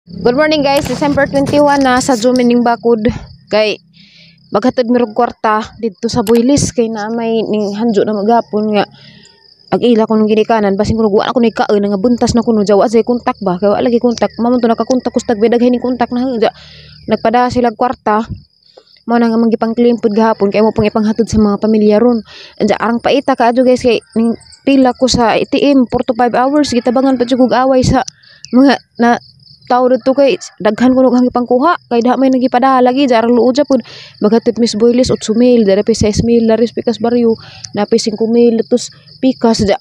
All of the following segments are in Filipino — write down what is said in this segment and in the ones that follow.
Good morning guys, December 21 na sa Jumining Bakod. Kay maghatod mi og kwarta didto sa Builis kay na may ning hanjo na magapon nga ag-ila ko nung ginikanan basin ko wa ako ni kaon nga buntas na kuno jawa say kontak ba kay wala lagi kontak mamunto nakakontak kustak bedaghay ning kontak na ja nagpada sila kwarta mo na nga manggipang claim pud gahapon kay mo pang ipanghatod sa mga pamilya ron. Anja arang paita kaadto guys kay ning pila ko sa ATM 4 to 5 hours gitabangan pa jud away sa mga na tao dito kay daghan kuno ang ipangkuha kay da may nagipadala lagi jar luoja pud maghatid Miss Boyles 8,000 dara pi 6,000 laris pikas baryo na pi 5,000 tus pikas ja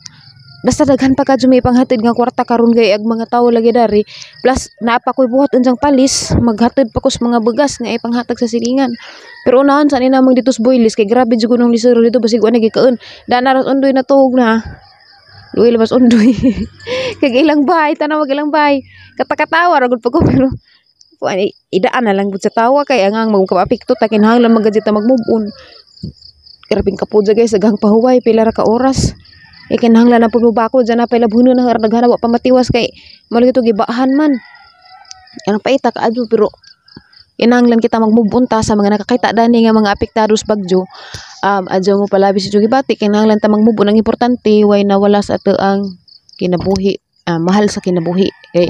basta daghan pa kadto may panghatid nga kwarta karon kay ag mga tao lagi dari plus naapa koy buhat unjang palis maghatid pa kus mga bugas nga ipanghatag sa silingan pero unahan sa ni namang dito sa Boyles kay grabe jud kunong lisuro dito basig wa nagikaon da naras undoy na tuhog na Luwi labas undoy. Kag ilang bay, tanaw mag ilang bay. Katakatawa ragud pa ko pero kuan idaan na lang gud sa tawa kay angang magkapapikto ta kinahanglan maggadit ta mag-move on. Grabing kapudya guys agang pahuway pila ra ka oras. Kinahanglan na pud mo bako diyan na pila buno na daghan wa pa matiwas kay mali to gibahan man. Ang paita kaadto pero kinahanglan kita mag-move on ta sa mga nakakita dani nga mga apektados bagyo. Adyo mo palabi si Jugibati kinahanglan ta mag-move on ang importante way nawala sa ato ang kinabuhi mahal sa kinabuhi kay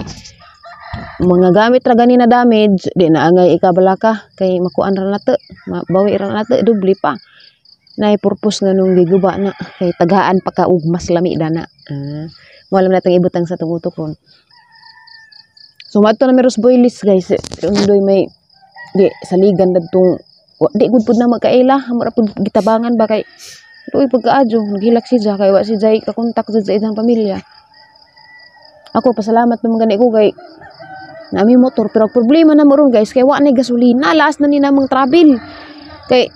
mga gamit ra gani na damage di na angay ikabalaka kay makuan ra nato mabawi ra nato dubli pa nay purpose nga nung giguba na kay tagaan pa ka og mas lami dana wala man natang ibutang sa tungutokon so madto na meros Boyles guys undoy may di saligan dadtong di gud pud na magkaila amo ra pud gitabangan ba kay tuoy pagkaadyo naghilak si Ja kay wa si Jay ka kontak sa ilang pamilya. Ako pasalamat naman gani ko kay nami motor pero problema na mo ron guys kay wa na gasolina last na ni namang travel kay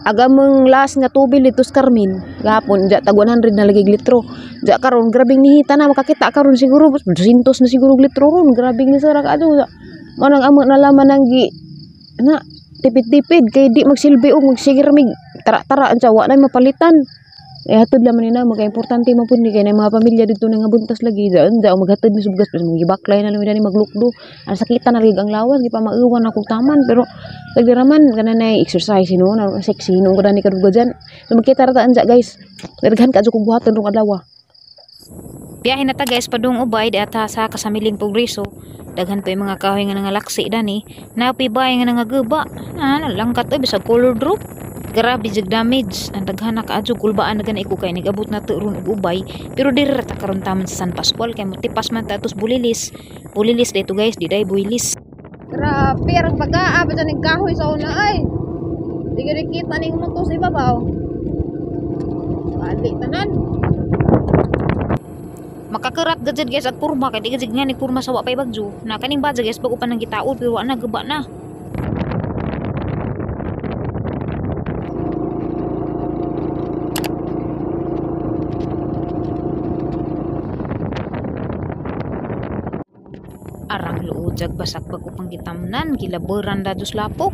agamong last nga tubil dito sa Carmen gapon ja tag 100 na lagi litro ja karon grabing nihita na makakita karon siguro 200 na siguro litro ron grabing ni sara kaadyo mo nang amo na laman nang gi na tipid-tipid kay di magsilbi og magsigir mig tara-tara ansa wa na mapalitan hatod laman nina magka-importante man pud ni kay na mga pamilya dito nga buntas lagi daan da maghatod mi sugas magibaklay na lami mag lukdo ang sakita na rig ang lawas di pa mauwan akong taman pero kagiraman kana na exercise no na sexy no kada ni kadugod dyan so magkita ra ta anja guys daghan ka kog buhaton rong adlaw biyahe na ta guys padung ubay di ata sa kasamiling progreso daghan pa yung mga kahoy nga nangalaksi dani napibay nga nangageba langkat oy bisag color drop grabe jud damage ang daghan na kaadyo kulbaan na ganay ko kay nagabot na to ron og ubay pero diri ra ta karon taman sa San Pascual kay motipas man ta tos Bulilis dito guys di day Builis grabe ang pag-aabot sa ning kahoy sa una ay di gyud kita ning motos ibabaw balik tanan makakerat gajud guys at purma kay di gajud nga ni purma sa wa pay bagyo na kaning badya guys bago pa nang gitaod pero wa na gaba na arang luojag basak bago pang gitamnan gilaboran dados lapok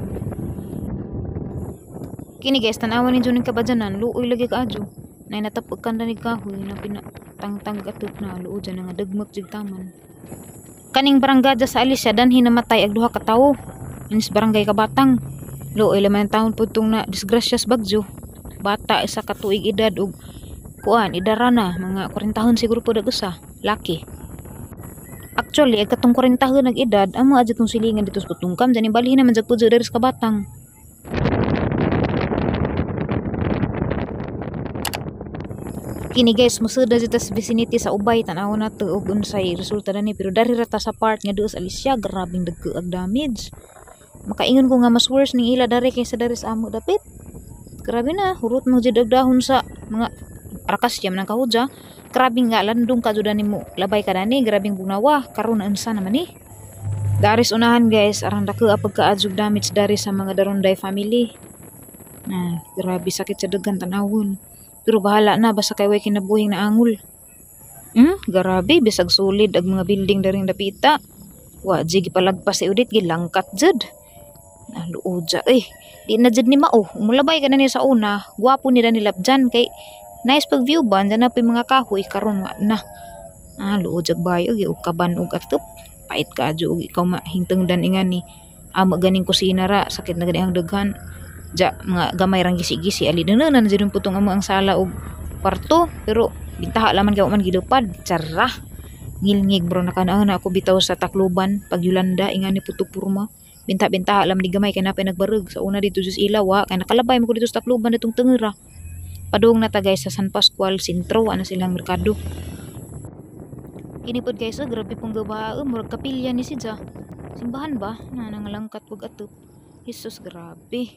kini guys tanawan ni Juning kabadyanan luoy lagi kaadyo nay natapog kan ni kahoy na pinatangtang gatop na luojan nga dagmak jig taman kaning barangay sa Alicia danhi namatay ag duha ka tawo inis barangay Kabatang luoy laman taon pudtong na disgrasyas bagyo bata isa ka tuig edad ug kuan idarana mga 40 taon siguro pud ag usa laki. Actually, ag katong 40 tahon nag edad, amo adyo tong silingan dito sa Putungkam, dyan ibalhin naman dyan po dyan sa Kabatang. Kini guys, musuda dito sa vicinity sa Ubay, tanaw na to, og unsay resulta na ni, pero dari rata sa part nga doon sa Alicia, grabing dagko ag damage. Makaingon ko nga mas worse ning ila dari kaysa dari sa amo dapit. Grabe na, hurot mo dyan dagdahon sa mga rakas yam ng kahudya. Grabing nga landong ka judan nimo labay ka dani grabing bunawa karon unsa naman ni daris unahan guys arang dako apag kaadjug damage dari sa mga Daronday family grabe sakit sa daghan tanawon pero bahala na basta kay way kinabuhing na angol grabe bisag solid ag mga building daring dapita wa jig palagpas si udit gilangkat jud luoja di na jud ni mao umulabay ka na ni sa una gwapo ni Dani Labjan kay nice pag view ba, dyan na pa mga kahoy karon na luod jag bayo, giukaban og atop. pait ka adyo ug ikaw mahingtengdan ingani amo ganing kusina ra sakit na gani ang daghan ja mga gamay rang gisi-gisi ali na jud putong amo ang sala og kwarto pero bintaha laman kay man gilupad tsara ngilngig bro nakanaan ako bitaw sa Tacloban pag Yolanda ingani putok purma binta-bintaha lam ni gamay kay napay nagbarug sa una dito jus ilaw kay nakalabay mo ko dito sa Tacloban ditong tengera padung na tagay sa San Pascual sentro ana silang merkado ini pod guys grabe pong gabaa murag kapilya ni sidya simbahan ba na nangalangkat pag atop Jesus grabe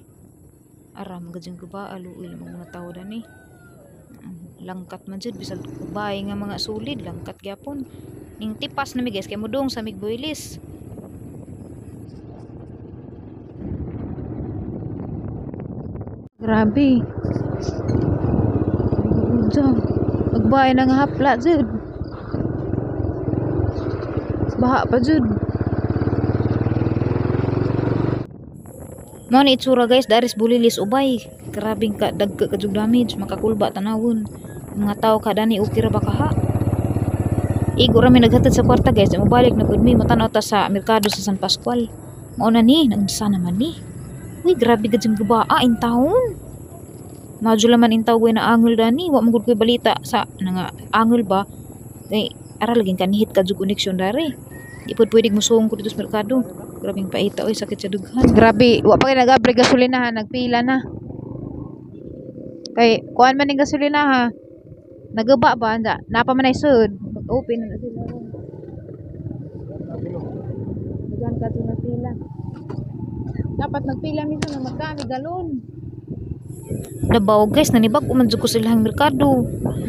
aram gajeng gabaa luoy mga tao dani langkat man jud bisag ubay nga mga sulid langkat gyapon ning tipas na mi guys kay mudong sa Migboylis Grabe. Udah. Agbay nang hapla jud. Baha pa jud. mo ni itsura guys daris bulilis ubay grabing ka dagka kajug damage makakulba tanawon mga tao kada ni okay ra ba kaha igo ra mi naghatid sa kwarta guys mobalik na pud mi matanaw ta sa merkado sa San Pascual mao na ni nagsa naman ni uy grabe gajeng gabaa in taon madyo laman in taw na angol dani wa mo gud koy balita sa nga angol ba kay ara laging kanihit kajug koneksyon dari di pud pwedeng musong ko dito sa merkado grabing paita oy sakit sa dughan Grabe, wa pa kay nag-abre gasolinahan, nagpila na. Kay kuan man ning gasolinaha. Nagaba ba anda? Napa man ay sud. Mag-open na sila. Dagan ka sa pila. Dapat nagpila minsan na magdami galon. Dabaw guys nanibag ko man jud ko silang merkado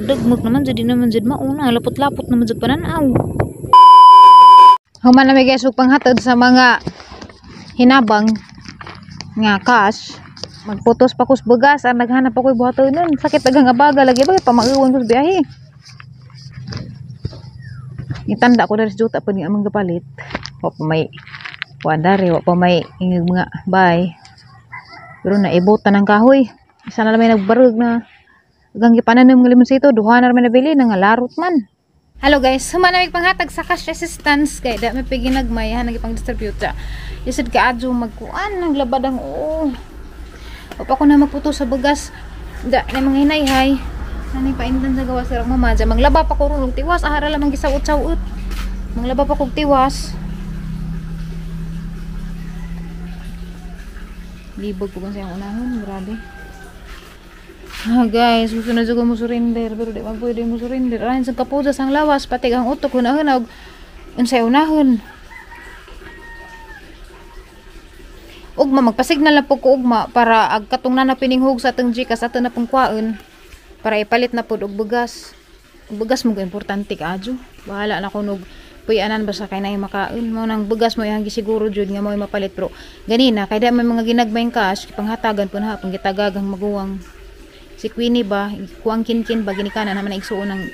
dagmok naman jud di naman jud mauna lapot-lapot naman jud pananaw Human na may guys ug panghatod sa mga hinabang nga cash. Magputos pa kus bugas ang naghanap ako'y buhatonon. Sakit agang abaga lagi ba pamauwan ko sa biyahe. Itanda ko dari juta pud nga among gapalit. Wa pa may kuandare, wa pa may ingig mga bay. Pero naibutan ng kahoy. Isa na lang may nagbarug na agang gipananom ng limonsito, duha na rin nabili nang larot man. Hello guys, humana may panghatag sa cash resistance kay da may piginagmay ha nagipang distribute ja. Isod ka adyo magkuan naglabad ang oo. Opa ko na magputo sa bugas. Da na mga hinayhay. Nanay paindan sa gawas sa mama ja maglaba pa ko rung tiwas ahara lamang gisawot-sawot. Maglaba pa kog tiwas. Libog ko sa unahon, grabe. Guys, gusto na juga mo surrender pero di man pwede mo surrender. Ayon sa kapuda sang lawas pati ang utok hunahon og unsay unahon. Ugma magpasignal na po ko ugma para ag katong na pininghog sa atong Gcash ato na pong kwaon para ipalit na pud og bugas. Bugas mo importante kaadyo. Bahala na ko nog puyanan basta kay nay makaon mo nang bugas mo yang gisiguro jud nga mo mapalit pero ganina kay da may mga ginagmayng cash panghatagan pud ha pang gitagagang maguwang. Si Queenie ba, kuang kinkin ba ginikanan naman na igsuon ng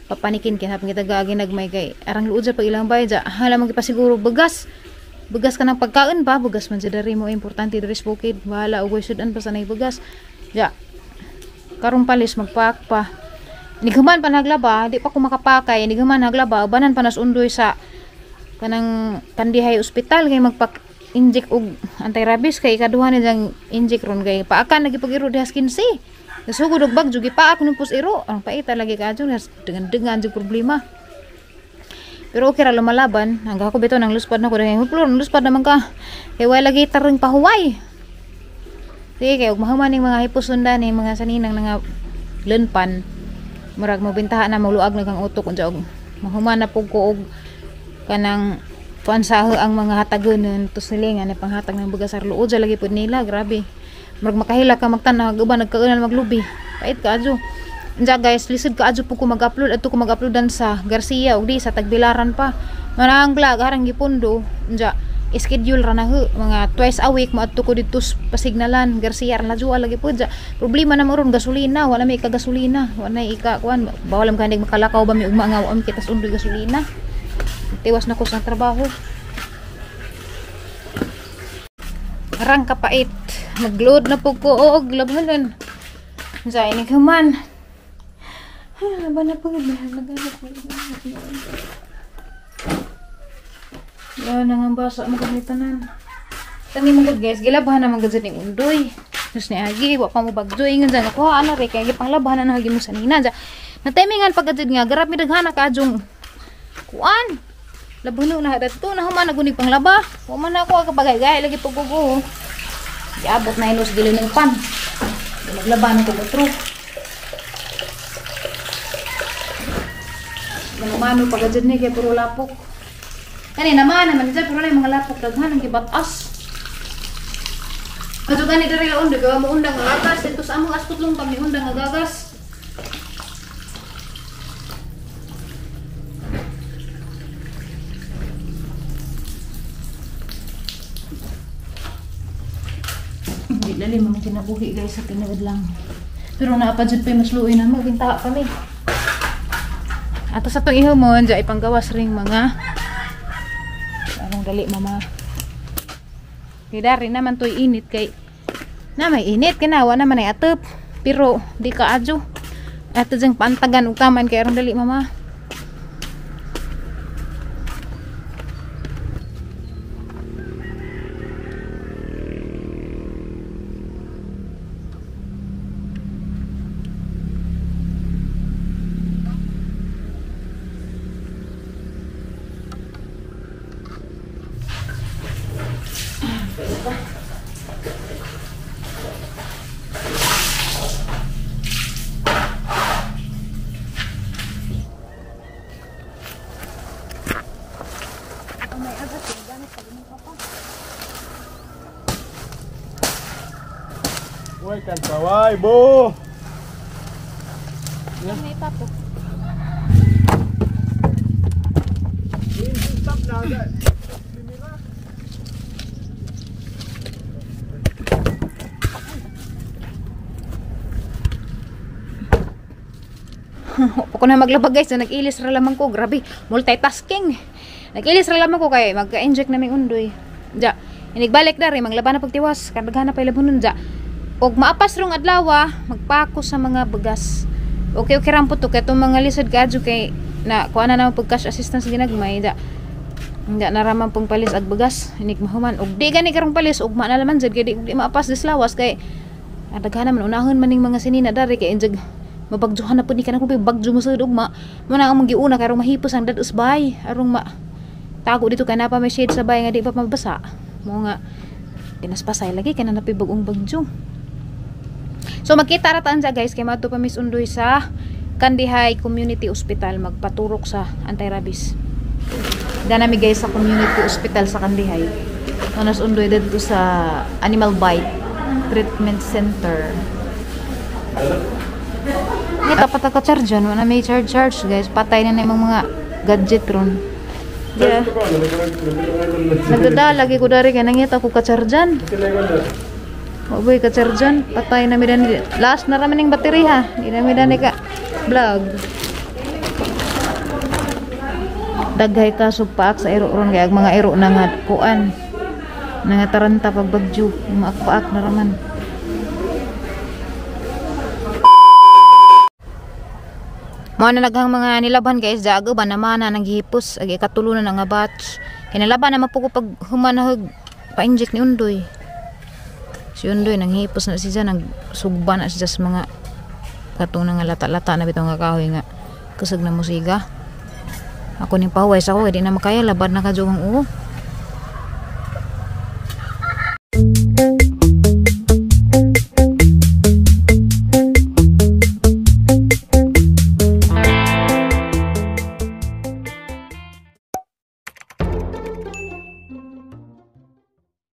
papanikin kin hapon kita ginagmay kay arang luod sa pag ilang bayad hala magipasiguro bugas ka ng pagkaon ba bugas man sa dari mo importante dari bukid bahala ugoy sudan pa sa nay bugas ja karong palis magpak pa nighuman pa naglaba di pa ko makapakay nighuman naglaba banan pa nas undoy sa kanang kandihay ospital kay magpak inject og anti-rabies kay ikaduha ni jang inject ron kay paakan nagipag-iro dihas 15 nasugod og bag jugi pa ako numpos iro ang paita lagi kadyo dengan jud problema pero okay ra lumalaban hanggang ako bitaw nang luspad na ko dahil huplor luspad naman ka kay wala lagi tarong pahuway sige kay og mahuman ning mga hipusundan ni mga saninang nga lenpan murag mo bintahan na magluag na kang utok unsa og mahuman na pug ko og kanang pansaho ang mga hatagonon to silingan na panghatag ng bugas sa luod sa lagi pud nila grabe murag makahila ka magtanaw uban nagkaunal maglubi pait ka adyo Nja guys lisod ka adyo po ko mag-upload ato ko mag-uploadan sa Garcia ug di sa Tagbilaran pa manang vlog harang gipundo nja schedule ra na mga twice a week maadto ko dito pasignalan Garcia ra ladyo lagi pud ja problema na mo ron gasolina wala may gasolina wala ika kuan bawal man kandig makalakaw ba mi ugma nga wa kita undoy gasolina tiwas na ko sa trabaho harang kapait mag-load na po ko og labanan sa ini kaman laban na po naghanap ko Yan ang basa mo gamitanan. Tani mo gud guys, gilabahan na magud ni undoy. Tapos ni agi wa pa mo bagjo ingon dyan ako ana re kay gipanglabahan na hagi mo sa nina dyan. Na timingan pagkadid nga garap mi daghana ka adjong kuan. Labuno na dadto na human nagunig panglaba. Wa man ako kapagay lagi paggugo. Giabot na inos dili ning pan. Maglaban ko otro. Mano pagkadid ni kay puro lapok. Kani naman dyan pero na yung mga lapok daghan ang gibatas. Kaso gani diri la undo gawa mo undang nga gagas dito sa among aspot lang kami undang nga gagas. Hindi lalim mo kinabuhi guys sa tinawad lang. Pero naapad jud pay masluoy na magbinta kami. Ato sa tong ihumon dya ipanggawas ring mga anong dali mama. Kaya rin naman to'y init kay na may init kinawa naman ay atep pero di ka adyo ato dyang pantagan utaman kay arong dali mama. Uy, kansaway, bo! May papo. Stop na, guys. Ako na maglaba guys, so nag-ilis ra lamang ko, grabe, multitasking. Nag-ilis ra lamang ko kay magka-inject na may undoy. Ja, inigbalik na rin, maglaba na pagtiwas, kadaghan na pa ilabunon ja. Og maapas rong adlaw, magpako sa mga bagas. Okay rampo to kay itong mga lisod kadyo kay na kuha na naman pag cash assistance ginagmay da. Hindi naraman pong palis ag bagas, inig mahuman. Og di gani karong palis, og na laman jud kay di maapas dislawas kay daghan naman unahon maning mga sinina dari kay injeg mabagjuhan na pud ni kanang kubi bagjo mo sud ugma. Mo na ang giuna kay arong mahipos ang dados bay, arong tago dito kay napa may shade sa bay nga di pa mabasa. Mo nga pinaspasay lagi kay na napibag-ong bagjo. So magkita ra taan guys kay madto pa mis undoy sa Kandihay Community Hospital magpaturok sa anti-rabies. Ganami guys sa Community Hospital sa Kandihay. Manas undoy dito sa Animal Bite Treatment Center. Ito pataka charge yan, wala may charge guys. Patay na na yung mga gadget ron. Yeah. Nagdada lagi ko dari kaya nangita ko ka-chargean. Maboy ka-chargean, patay na midan. Last na raman yung battery ha. Hindi na midan ka vlog. Daghay ka sugpaak sa ero ron kaya mga ero na nga kuan. Nga taranta pagbagyo, maakpaak na raman. Mga nalaghang mga nilaban guys, dago ba naman na naghihipos, agi katulunan nga batch. Kinalaban na mapuko pag humanahog pa-inject ni Undoy. Si Undoy nanghihipos na siya, nagsugba na siya sa mga katong nga lata-lata na bitong nga kahoy nga kusog na musiga. Ako ning pahuway sa ko, di na makaya labad na kadyo ang uo.